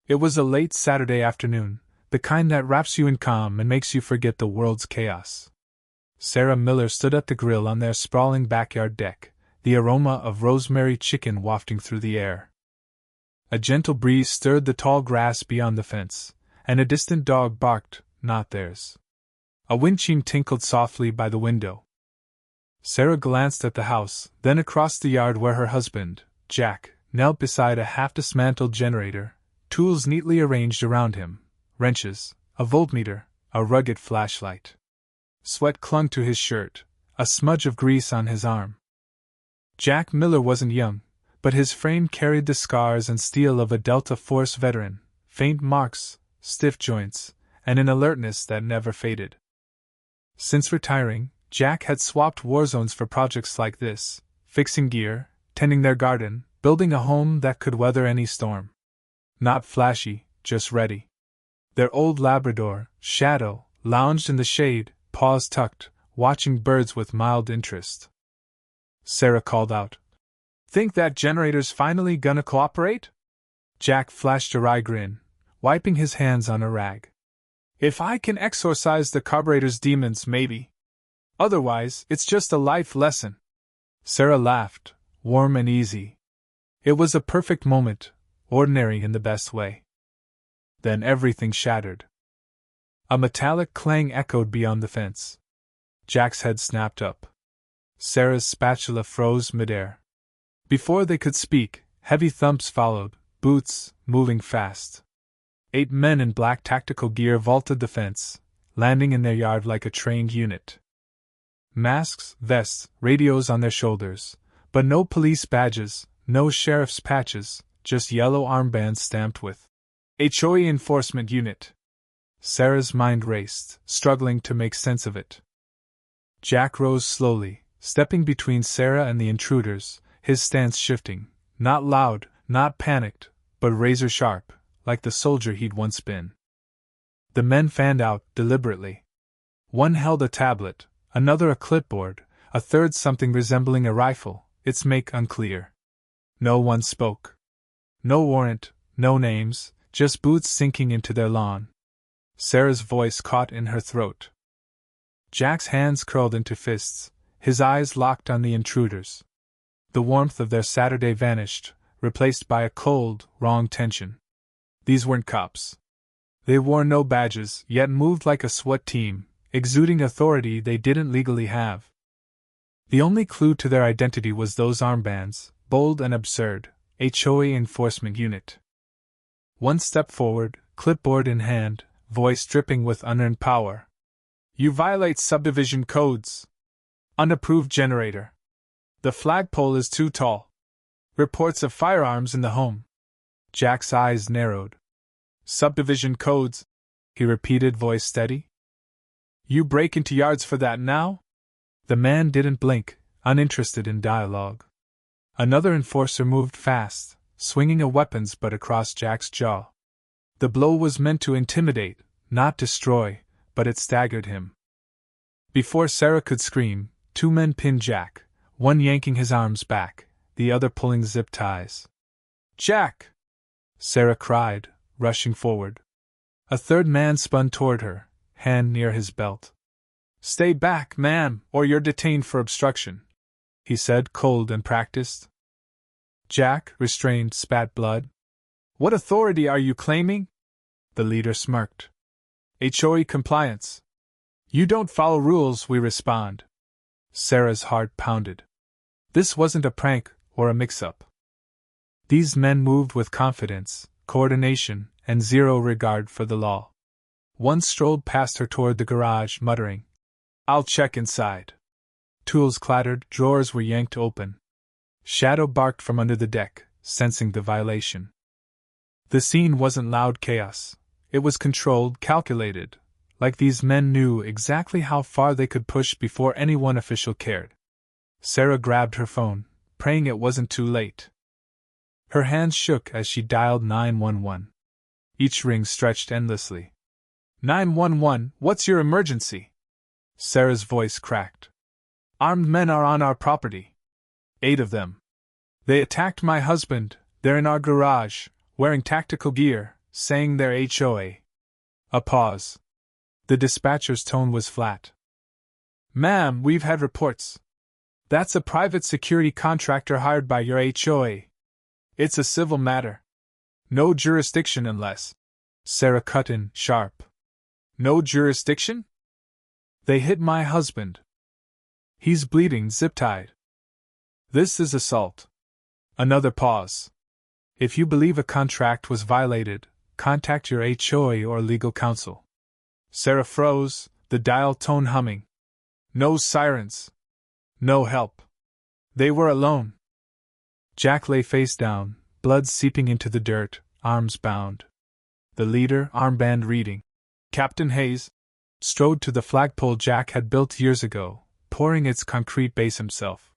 It was a late Saturday afternoon, the kind that wraps you in calm and makes you forget the world's chaos. Sarah Miller stood at the grill on their sprawling backyard deck, the aroma of rosemary chicken wafting through the air. A gentle breeze stirred the tall grass beyond the fence, and a distant dog barked, not theirs. A wind chime tinkled softly by the window. Sarah glanced at the house, then across the yard where her husband, Jack, knelt beside a half-dismantled generator, tools neatly arranged around him, wrenches, a voltmeter, a rugged flashlight. Sweat clung to his shirt, a smudge of grease on his arm. Jack Miller wasn't young, but his frame carried the scars and steel of a Delta Force veteran, faint marks, stiff joints, and an alertness that never faded. Since retiring, Jack had swapped war zones for projects like this, fixing gear, tending their garden, building a home that could weather any storm. Not flashy, just ready. Their old Labrador, Shadow, lounged in the shade, paws tucked, watching birds with mild interest. Sarah called out, "Think that generator's finally gonna cooperate?" Jack flashed a wry grin, wiping his hands on a rag. "If I can exorcise the carburetor's demons, maybe. Otherwise, it's just a life lesson." Sarah laughed, warm and easy. It was a perfect moment, ordinary in the best way. Then everything shattered. A metallic clang echoed beyond the fence. Jack's head snapped up. Sarah's spatula froze midair. Before they could speak, heavy thumps followed, boots, moving fast. 8 men in black tactical gear vaulted the fence, landing in their yard like a trained unit. Masks, vests, radios on their shoulders, but no police badges, no sheriff's patches, just yellow armbands stamped with HOA Enforcement Unit. Sarah's mind raced, struggling to make sense of it. Jack rose slowly, stepping between Sarah and the intruders, his stance shifting, not loud, not panicked, but razor-sharp, like the soldier he'd once been. The men fanned out, deliberately. One held a tablet, another a clipboard, a third something resembling a rifle, its make unclear. No one spoke. No warrant, no names, just boots sinking into their lawn. Sarah's voice caught in her throat. Jack's hands curled into fists, his eyes locked on the intruders. The warmth of their Saturday vanished, replaced by a cold, wrong tension. These weren't cops. They wore no badges, yet moved like a SWAT team, exuding authority they didn't legally have. The only clue to their identity was those armbands, bold and absurd, HOA Enforcement Unit. One step forward, clipboard in hand, voice dripping with unearned power. "You violate subdivision codes. Unapproved generator. The flagpole is too tall. Reports of firearms in the home." Jack's eyes narrowed. "Subdivision codes," he repeated, voice steady. "You break into yards for that now?" The man didn't blink, uninterested in dialogue. Another enforcer moved fast, swinging a weapon's butt across Jack's jaw. The blow was meant to intimidate, not destroy, but it staggered him. Before Sarah could scream, 2 men pinned Jack, one yanking his arms back, the other pulling zip ties. "Jack!" Sarah cried, rushing forward. A third man spun toward her, hand near his belt. "Stay back, ma'am, or you're detained for obstruction," he said, cold and practiced. Jack, restrained, spat blood. "What authority are you claiming?" The leader smirked. "HOA compliance. You don't follow rules, we respond." Sarah's heart pounded. This wasn't a prank or a mix-up. These men moved with confidence, coordination, and zero regard for the law. One strolled past her toward the garage, muttering, "I'll check inside." Tools clattered, drawers were yanked open. Shadow barked from under the deck, sensing the violation. The scene wasn't loud chaos. It was controlled, calculated, like these men knew exactly how far they could push before any one official cared. Sarah grabbed her phone, praying it wasn't too late. Her hands shook as she dialed 911. Each ring stretched endlessly. 911, what's your emergency?" Sarah's voice cracked. "Armed men are on our property. 8 of them. They attacked my husband, they're in our garage, wearing tactical gear, saying their HOA. A pause. The dispatcher's tone was flat. Ma'am, we've had reports. That's a private security contractor hired by your HOA. It's a civil matter. No jurisdiction unless. Sarah cut in, sharp. No jurisdiction? They hit my husband. He's bleeding, zip-tied. This is assault. Another pause. If you believe a contract was violated, contact your HOA or legal counsel. Sarah froze, the dial tone humming. No sirens. No help. They were alone. Jack lay face down, blood seeping into the dirt, arms bound. The leader, armband reading. Captain Hayes strode to the flagpole Jack had built years ago, pouring its concrete base himself.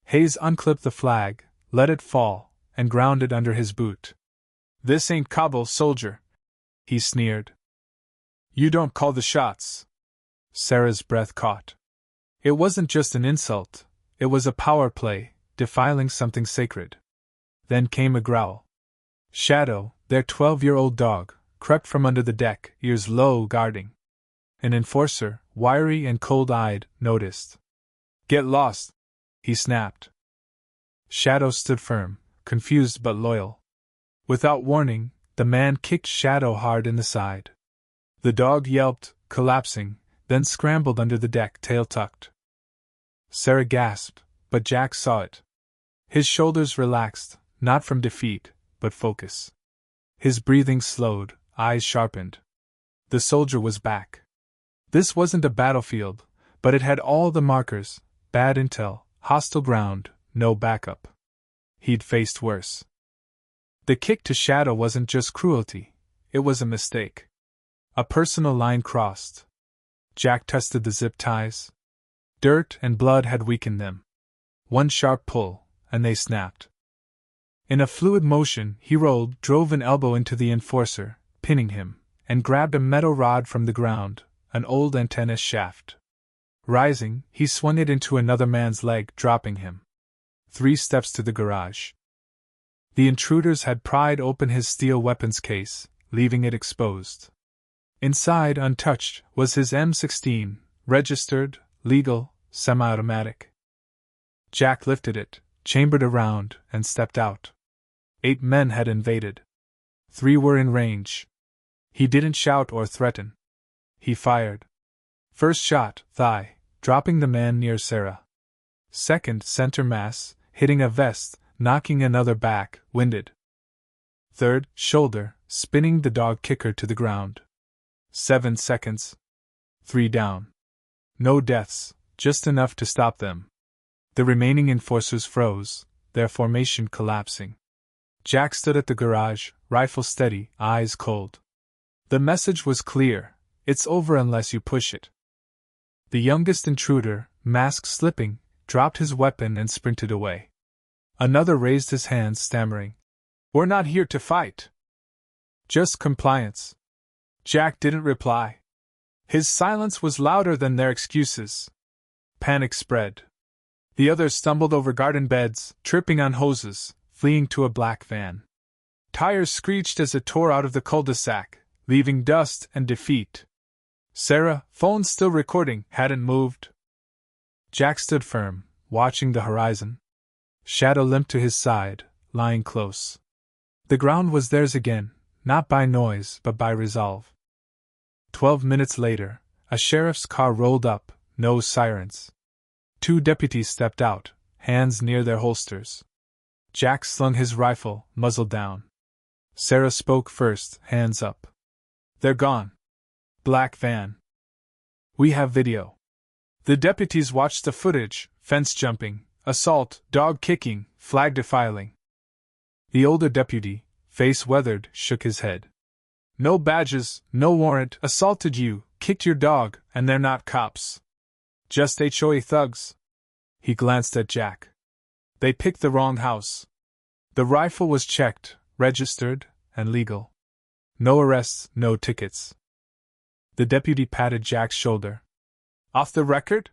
Hayes unclipped the flag, let it fall, and ground it under his boot. This ain't Kabul, soldier, he sneered. You don't call the shots. Sarah's breath caught. It wasn't just an insult, it was a power play, defiling something sacred. Then came a growl. Shadow, their 12-year-old dog, crept from under the deck, ears low, guarding. An enforcer, wiry and cold-eyed, noticed. Get lost, he snapped. Shadow stood firm, confused but loyal. Without warning, the man kicked Shadow hard in the side. The dog yelped, collapsing, then scrambled under the deck, tail tucked. Sarah gasped, but Jack saw it. His shoulders relaxed, not from defeat, but focus. His breathing slowed, eyes sharpened. The soldier was back. This wasn't a battlefield, but it had all the markers: bad intel, hostile ground, no backup. He'd faced worse. The kick to Shadow wasn't just cruelty, it was a mistake. A personal line crossed. Jack tested the zip ties. Dirt and blood had weakened them. One sharp pull, and they snapped. In a fluid motion, he rolled, drove an elbow into the enforcer, pinning him, and grabbed a metal rod from the ground, an old antenna shaft. Rising, he swung it into another man's leg, dropping him. 3 steps to the garage. The intruders had pried open his steel weapons case, leaving it exposed. Inside, untouched, was his M16, registered, legal, semi-automatic. Jack lifted it, chambered a round, and stepped out. 8 men had invaded. 3 were in range. He didn't shout or threaten. He fired. First shot, thigh, dropping the man near Sarah. Second, center mass, hitting a vest, knocking another back, winded. Third, shoulder, spinning the dog kicker to the ground. 7 seconds. 3 down. No deaths, just enough to stop them. The remaining enforcers froze, their formation collapsing. Jack stood at the garage, rifle steady, eyes cold. The message was clear: it's over unless you push it. The youngest intruder, mask slipping, dropped his weapon and sprinted away. Another raised his hands, stammering, "We're not here to fight. Just compliance." Jack didn't reply. His silence was louder than their excuses. Panic spread. The others stumbled over garden beds, tripping on hoses, fleeing to a black van. Tires screeched as it tore out of the cul-de-sac, leaving dust and defeat. Sarah, phone still recording, hadn't moved. Jack stood firm, watching the horizon. Shadow limped to his side, lying close. The ground was theirs again, not by noise but by resolve. 12 minutes later, a sheriff's car rolled up, no sirens. 2 deputies stepped out, hands near their holsters. Jack slung his rifle, muzzle down. Sarah spoke first, hands up. "They're gone. Black van. We have video." The deputies watched the footage: fence jumping, assault, dog kicking, flag defiling. The older deputy, face weathered, shook his head. "No badges, no warrant, assaulted you, kicked your dog, and they're not cops. Just HOA thugs." He glanced at Jack. "They picked the wrong house. The rifle was checked, registered, and legal. No arrests, no tickets." The deputy patted Jack's shoulder. "Off the record?"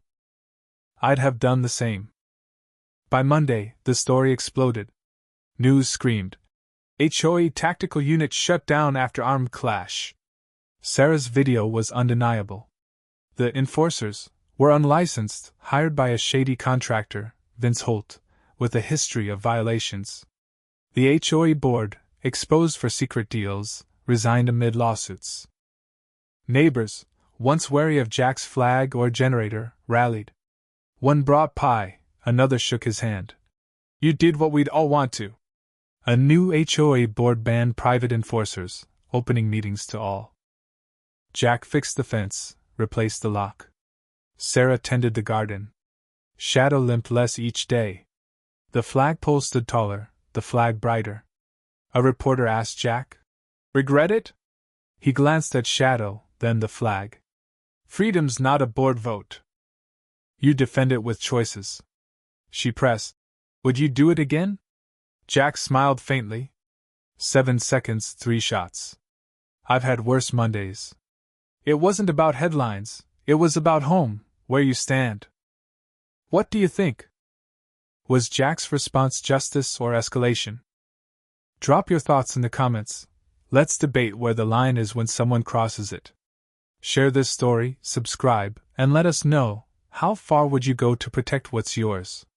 "I'd have done the same." By Monday, the story exploded. News screamed, HOA tactical unit shut down after armed clash. Sarah's video was undeniable. The enforcers were unlicensed, hired by a shady contractor, Vince Holt, with a history of violations. The HOA board, exposed for secret deals, resigned amid lawsuits. Neighbors, once wary of Jack's flag or generator, rallied. One brought pie, another shook his hand. You did what we'd all want to. A new HOA board banned private enforcers, opening meetings to all. Jack fixed the fence, replaced the lock. Sarah tended the garden. Shadow limped less each day. The flagpole stood taller, the flag brighter. A reporter asked Jack, "Regret it?" He glanced at Shadow, then the flag. "Freedom's not a board vote. You defend it with choices." She pressed, "Would you do it again?" Jack smiled faintly. 7 seconds, 3 shots. I've had worse Mondays. It wasn't about headlines, it was about home, where you stand. What do you think? Was Jack's response justice or escalation? Drop your thoughts in the comments. Let's debate where the line is when someone crosses it. Share this story, subscribe, and let us know, how far would you go to protect what's yours?